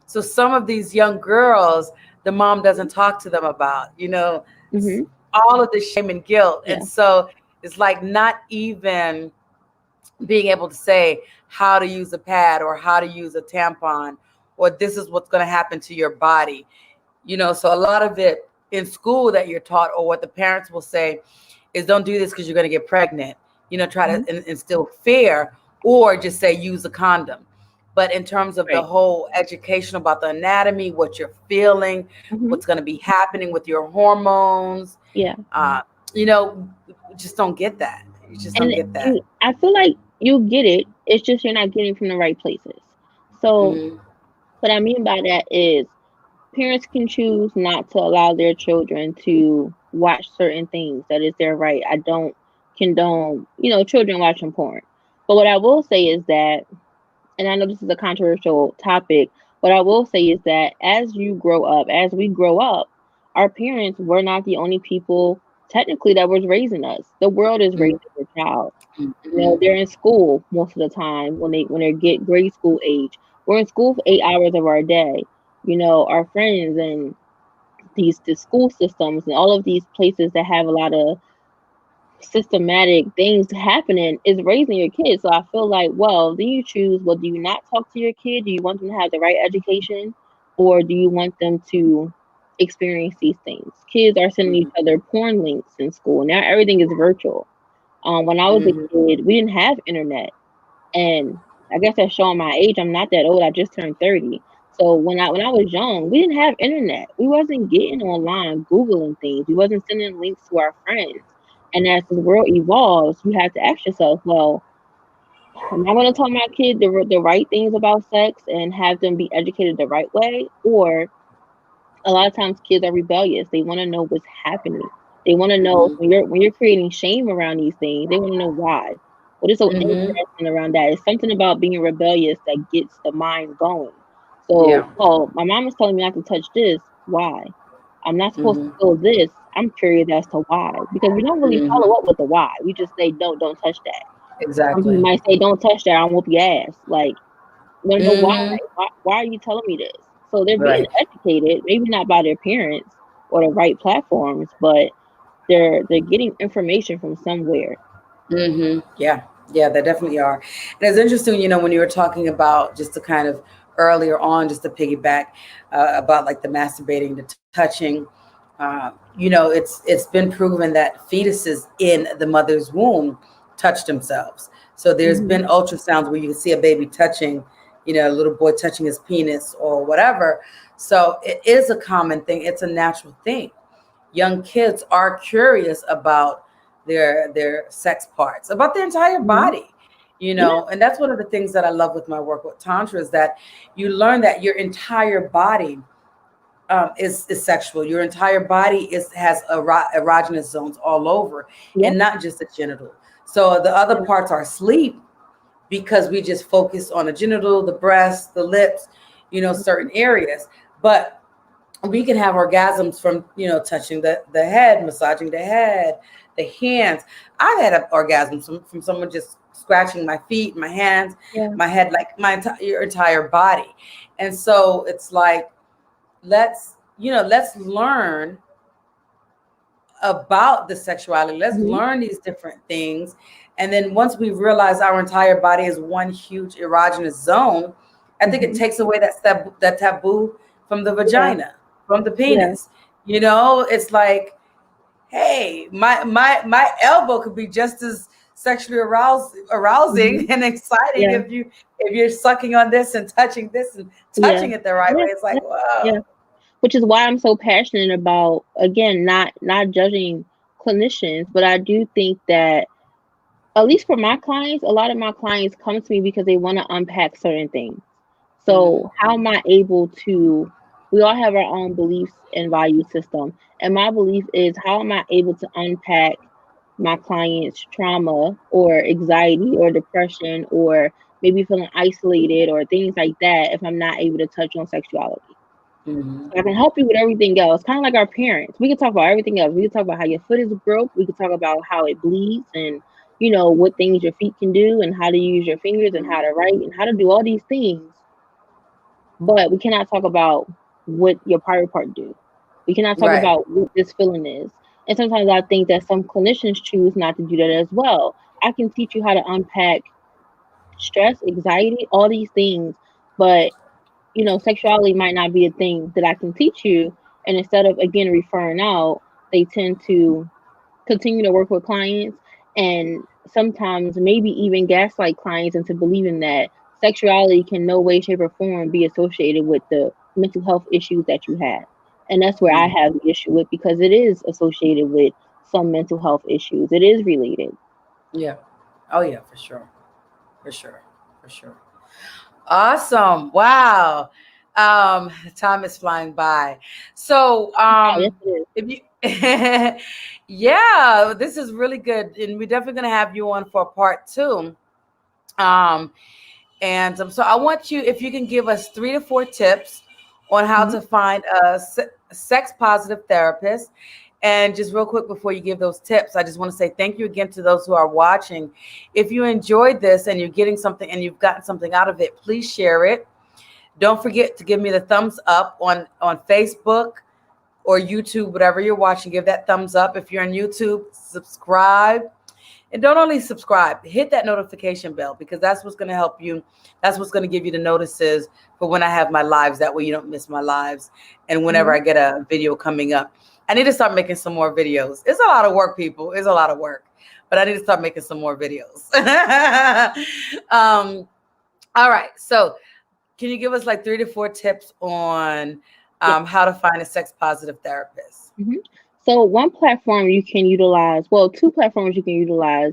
So some of these young girls, the mom doesn't talk to them about, Hmm. all of the shame and guilt, and Yeah. so it's like not even being able to say how to use a pad or how to use a tampon or this is what's going to happen to your body. So a lot of it in school that you're taught or what the parents will say is don't do this because you're going to get pregnant. Try Hmm. to instill fear or just say use a condom. But in terms of the Right. whole education about the anatomy, what you're feeling, Hmm. what's going to be happening with your hormones, Yeah. uh, you just don't get that. You just don't And get that. and I feel like you get it. It's just you're not getting from the right places. So Hmm. what I mean by that is parents can choose not to allow their children to watch certain things. That is their right. I don't condone, children watching porn. But what I will say is that, and I know this is a controversial topic, what I will say is that as you grow up, as we grow up, our parents were not the only people technically that was raising us. The world is raising the child. Hmm. They're in school most of the time when they get grade school age. We're in school for 8 hours of our day. Our friends and the school systems and all of these places that have a lot of systematic things happening is raising your kids. So I feel like, well, then you choose, well, do you not talk to your kid? Do you want them to have the right education? Or do you want them to experience these things? Kids are sending each other porn links in school. Now everything is virtual. When I was a Hmm. kid, we didn't have internet. And I guess that's showing my age. I'm not that old. I just turned 30. So when I was young, we didn't have internet. We wasn't getting online, Googling things. We wasn't sending links to our friends. And as the world evolves, you have to ask yourself, well, am I going to tell my kid the right things about sex and have them be educated the right way? Or a lot of times kids are rebellious. They want to know what's happening. They want to know Hmm. when you're creating shame around these things. They want to know why. What is so Hmm. interesting around that? It's something about being rebellious that gets the mind going. So, Yeah. oh, my mom is telling me not to touch this. Why? I'm not supposed to Hmm. feel this. I'm curious as to why because we don't really follow Hmm. up with the why. We just say don't touch that. Some people Exactly. might say don't touch that. I'll whoop your ass. Like want to know why. Hmm. Why are you telling me this? So they're being Right. educated, maybe not by their parents or the right platforms, but they're getting information from somewhere. Yeah. Yeah, they definitely are. And it's interesting, when you were talking about just to kind of earlier on, just to piggyback about like the masturbating, the touching. It's been proven that fetuses in the mother's womb touch themselves. So there's Hmm. been ultrasounds where you can see a baby touching, a little boy touching his penis or whatever. So it is a common thing. It's a natural thing. Young kids are curious about their sex parts, about their entire Hmm. body, Yeah. and that's one of the things that I love with my work with Tantra is that you learn that your entire body is sexual. Your entire body has erogenous zones all over, Yep. and not just the genital. So the other Yeah. parts are asleep because we just focus on the genital, the breast, the lips, certain areas. But we can have orgasms from touching the head, massaging the head, the hands. I've had orgasms from someone just scratching my feet, my hands, Yeah. my head, like your entire body. And so it's like let's learn about the sexuality. Let's Hmm. learn these different things. And then once we realize our entire body is one huge erogenous zone, I think it Hmm. takes away that taboo from the Yeah. vagina, from the Yeah. penis. It's like, hey, my elbow could be just as sexually arousing and exciting Yeah. if you're sucking on this and touching Yeah. it the right way. Yeah. It's like, Yeah. whoa. Which is why I'm so passionate about, again, not judging clinicians, but I do think that, at least for my clients, a lot of my clients come to me because they want to unpack certain things. Hmm. So how am I able to, we all have our own beliefs and value system. And my belief is, how am I able to unpack my client's trauma or anxiety or depression or maybe feeling isolated or things like that if I'm not able to touch on sexuality? Hmm. I can help you with everything else, kind of like our parents. We can talk about everything else. We can talk about how your foot is broke. We can talk about how it bleeds and, what things your feet can do and how to use your fingers and how to write and how to do all these things. But we cannot talk about what your private part do. We cannot talk Right. about what this feeling is. And sometimes I think that some clinicians choose not to do that as well. I can teach you how to unpack stress, anxiety, all these things, but sexuality might not be a thing that I can teach you. And instead of, again, referring out, they tend to continue to work with clients and sometimes maybe even gaslight clients into believing that sexuality can no way, shape, or form be associated with the mental health issues that you have. And that's where I Mhm. have the issue with, because it is associated with some mental health issues. It is related. Yeah. Oh yeah, for sure. For sure. For sure. Awesome. Wow. Time is flying by. So, Wow, yes, it is. if you, yeah, this is really good, and we're definitely gonna have you on for part two. Um, and so I want you, if you can give us 3 to 4 tips on how Mhm. to find a sex positive therapist. And just real quick before you give those tips, I just want to say thank you again to those who are watching. If you enjoyed this and you're getting something and you've gotten something out of it, please share it. Don't forget to give me the thumbs up on Facebook or YouTube, whatever you're watching. Give that thumbs up. If you're on YouTube, subscribe. And don't only subscribe, hit that notification bell, because that's what's going to help you. That's what's going to give you the notices for when I have my lives. That way you don't miss my lives. And whenever Mhm. I get a video coming up, I need to start making some more videos. It's a lot of work, people. It's a lot of work, but I need to start making some more videos. um, all right. So can you give us like 3 to 4 tips on Yes. how to find a sex positive therapist? Mhm. So one platform you can utilize, well, two platforms you can utilize.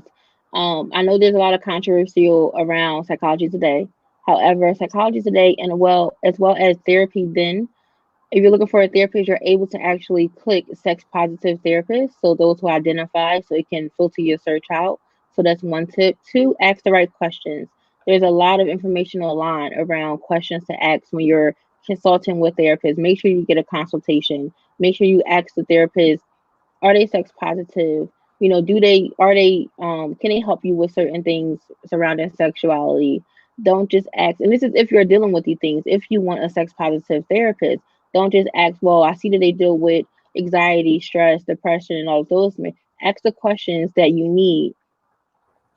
I know there's a lot of controversial around Psychology Today. However, Psychology Today, and as well as Therapy Then, if you're looking for a therapist, you're able to actually click sex positive therapist. So those who identify, so it can filter your search out. So that's one tip. Two, ask the right questions. There's a lot of information online around questions to ask when you're consulting with therapists. Make sure you get a consultation. Make sure you ask the therapist, are they sex positive? Do they, are they, can they help you with certain things surrounding sexuality? Don't just ask, and this is if you're dealing with these things. If you want a sex positive therapist, don't just ask, well, I see that they deal with anxiety, stress, depression, and all of those. Ask the questions that you need.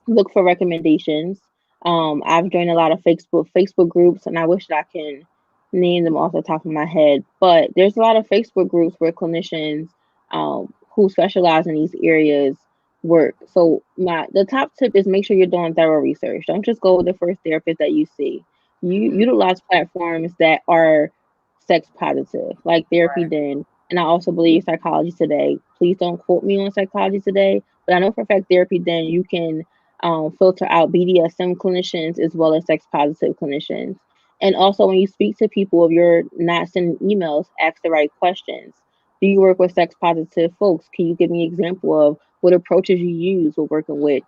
Look for recommendations. I've joined a lot of Facebook groups, and I wish that I can name them off the top of my head. But there's a lot of Facebook groups where clinicians who specialize in these areas work. So the top tip is, make sure you're doing thorough research. Don't just go with the first therapist that you see. You Mhm. utilize platforms that are sex positive, like Therapy Right. Den. And I also believe Psychology Today. Please don't quote me on Psychology Today, but I know for a fact Therapy Den, you can filter out BDSM clinicians as well as sex positive clinicians. And also, when you speak to people, if you're not sending emails, ask the right questions. Do you work with sex positive folks? Can you give me an example of what approaches you use with working with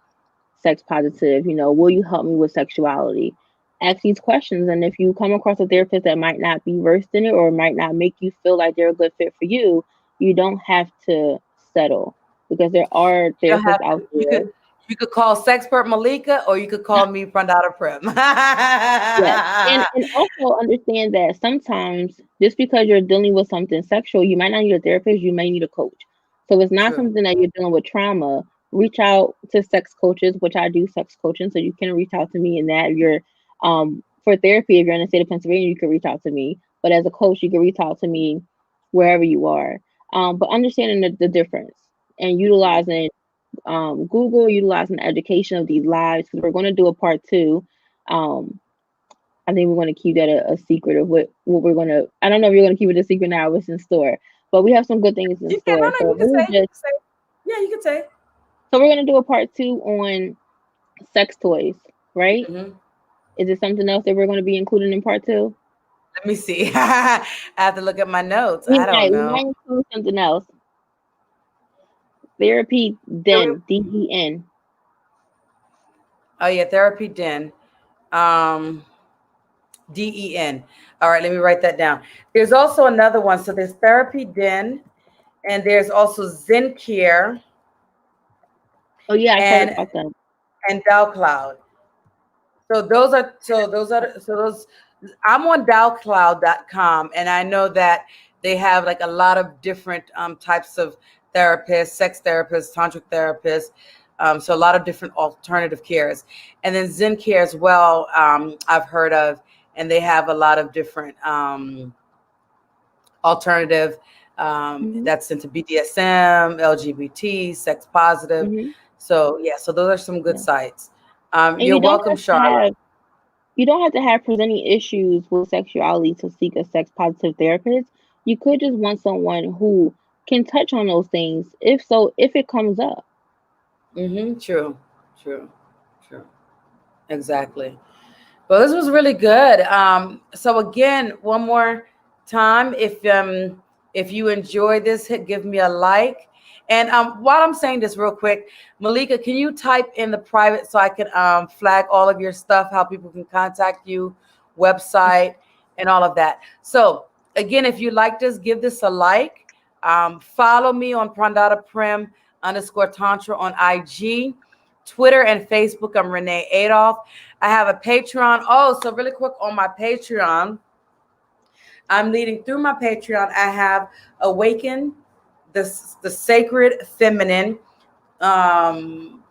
sex positive? Will you help me with sexuality? Ask these questions. And if you come across a therapist that might not be versed in it or might not make you feel like they're a good fit for you, you don't have to settle, because there are You don't therapists have out to. there. You could call Sexpert Malika, or you could call me Prandhara Prem. Yes. And also understand that sometimes just because you're dealing with something sexual, you might not need a therapist, you may need a coach. So it's not True. something that you're dealing with trauma. Reach out to sex coaches, which I do sex coaching. So you can reach out to me in that. If you're for therapy, if you're in the state of Pennsylvania, you can reach out to me. But as a coach, you can reach out to me wherever you are. But understanding the difference and utilizing Google, utilizing the education of these lives, because we're going to do a part 2. I think we're going to keep that a secret of what we're going to. I don't know if you're going to keep it a secret now. What's in store, but we have some good things in You can, store. no, So you can really say, just yeah, you can say. so we're going to do a part 2 on sex toys, right? Mm-hmm. Is it something else that we're going to be including in part 2? Let me see. I have to look at my notes. We I don't we know. might include something else. Therapy den, DEN. Oh yeah, therapy den. Um, DEN. All right, let me write that down. There's also another one. So there's therapy den, and there's also Zen Care Oh yeah, I heard and about that. Dow Cloud. So those I'm on dowcloud.com, and I know that they have like a lot of different types of therapists, sex therapists, tantric therapists. So a lot of different alternative cares, and then Zen Care as well. I've heard of, and they have a lot of different alternative that's into BDSM, LGBT, sex positive. Mm-hmm. So yeah, so those are some good Yeah. sites. And You're welcome, Charlotte. you don't have to have presenting issues with sexuality to seek a sex positive therapist. You could just want someone who can touch on those things, if it comes up. Mm-hmm. True, true, true. Exactly. Well, this was really good. So again, one more time, if you enjoyed this, give me a like. And while I'm saying this real quick, Malika, can you type in the private so I can flag all of your stuff, how people can contact you, website, and all of that. So again, if you like this, give this a like. Follow me on Prandhara Prem _ Tantra on IG, Twitter, and Facebook. I'm Renee Adolphe. I have a Patreon. Oh, so really quick on my Patreon, I'm leading through my Patreon. I have Awaken the Sacred Feminine um,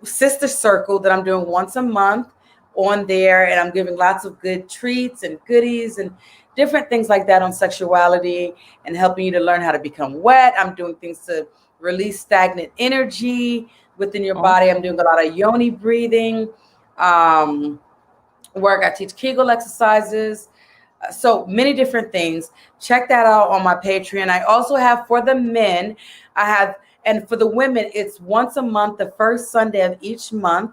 Sister Circle that I'm doing once a month on there, and I'm giving lots of good treats and goodies and different things like that on sexuality and helping you to learn how to become wet. I'm doing things to release stagnant energy within your body. I'm doing a lot of yoni breathing. Work. I teach Kegel exercises. So many different things. Check that out on my Patreon. I also have for the men, and for the women, it's once a month, the first Sunday of each month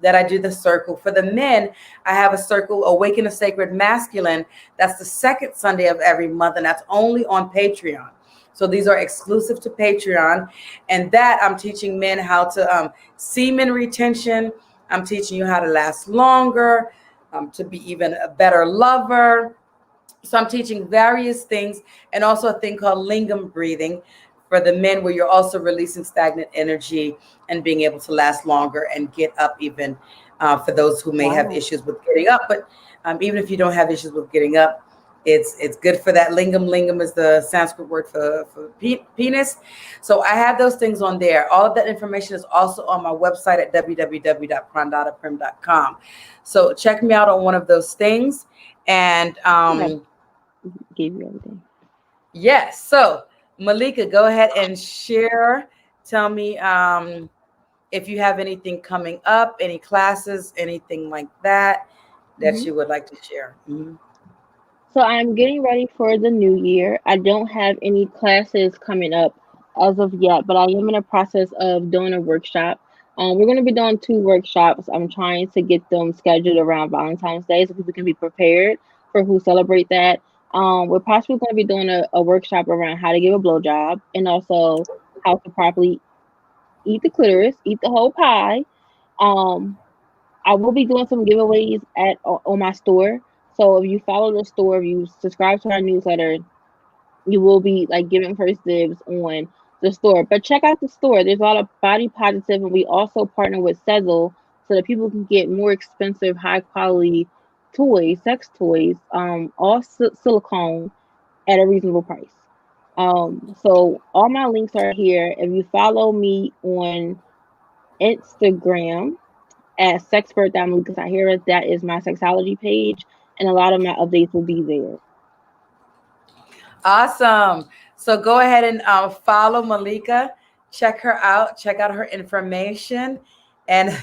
that I do the circle. For the men, I have a circle, Awaken the Sacred Masculine. That's the second Sunday of every month, and that's only on Patreon. So these are exclusive to Patreon. And that I'm teaching men how to semen retention. I'm teaching you how to last longer, to be even a better lover. So I'm teaching various things, and also a thing called lingam breathing for the men, where you're also releasing stagnant energy and being able to last longer and get up even for those who may have issues with getting up. But even if you don't have issues with getting up, it's good for that lingam. Lingam is the Sanskrit word for penis. So I have those things on there. All of that information is also on my website at www.prandharaprem.com. So check me out on one of those things. And Gave you everything. yes. So Malika, go ahead and share. Tell me if you have anything coming up, any classes, anything like that you would like to share. Mm-hmm. So I'm getting ready for the new year. I don't have any classes coming up as of yet, but I am in the process of doing a workshop. We're going to be doing 2 workshops. I'm trying to get them scheduled around Valentine's Day so people can be prepared for who celebrate that. We're possibly going to be doing a workshop around how to give a blowjob, and also how to properly eat the clitoris, eat the whole pie. Um, I will be doing some giveaways on my store. So if you follow the store, if you subscribe to our newsletter, you will be like giving first dibs on the store. But check out the store. There's a lot of body positive, and we also partner with Sezzle so that people can get more expensive, high quality toys, sex toys, all silicone at a reasonable price. So all my links are here. If you follow me on Instagram at sexpert.malika, that is my sexology page, and a lot of my updates will be there. Awesome. So go ahead and follow Malika. check her out. Check out her information. And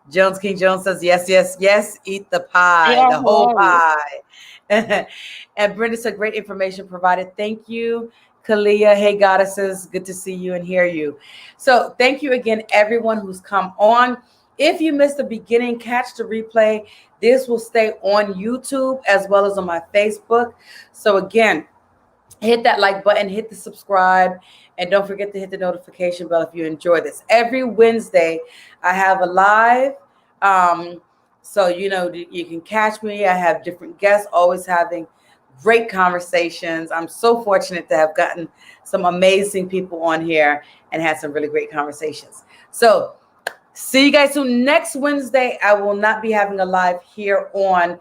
Jones King Jones says, yes, yes, yes, eat the Hey, pie, the how whole are you? pie. And Brenda said, great information provided. Thank you, Kalia. Hey, goddesses. Good to see you and hear you. So thank you again, everyone who's come on. If you missed the beginning, catch the replay. This will stay on YouTube as well as on my Facebook. So again, hit that like button, hit the subscribe, and don't forget to hit the notification bell if you enjoy this. Every Wednesday, I have a live. So, you can catch me. I have different guests, always having great conversations. I'm so fortunate to have gotten some amazing people on here and had some really great conversations. So, see you guys soon. Next Wednesday, I will not be having a live here on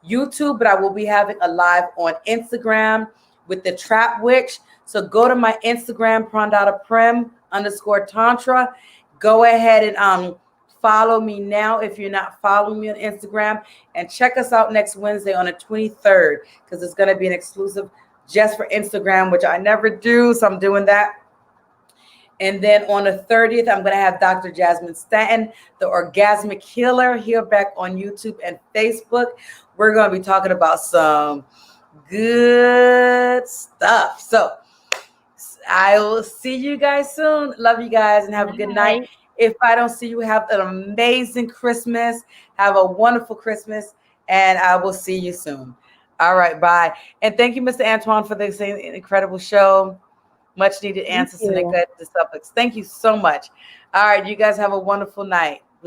YouTube, but I will be having a live on Instagram with the Trap Witch. So go to my Instagram, Prandhara Prem _Tantra. Go ahead and follow me now if you're not following me on Instagram. And check us out next Wednesday on the 23rd, because it's going to be an exclusive just for Instagram, which I never do. So I'm doing that. And then on the 30th, I'm going to have Dr. Jasmine Stanton, the orgasmic healer, here back on YouTube and Facebook. We're going to be talking about some good stuff. So I will see you guys soon. Love you guys and have a good night. If I don't see you, have an amazing Christmas. Have a wonderful Christmas, and I will see you soon. All right, bye. And thank you, Mr. Antoine, for this incredible show. Much needed answers to the subjects. Thank you so much. All right, you guys have a wonderful night.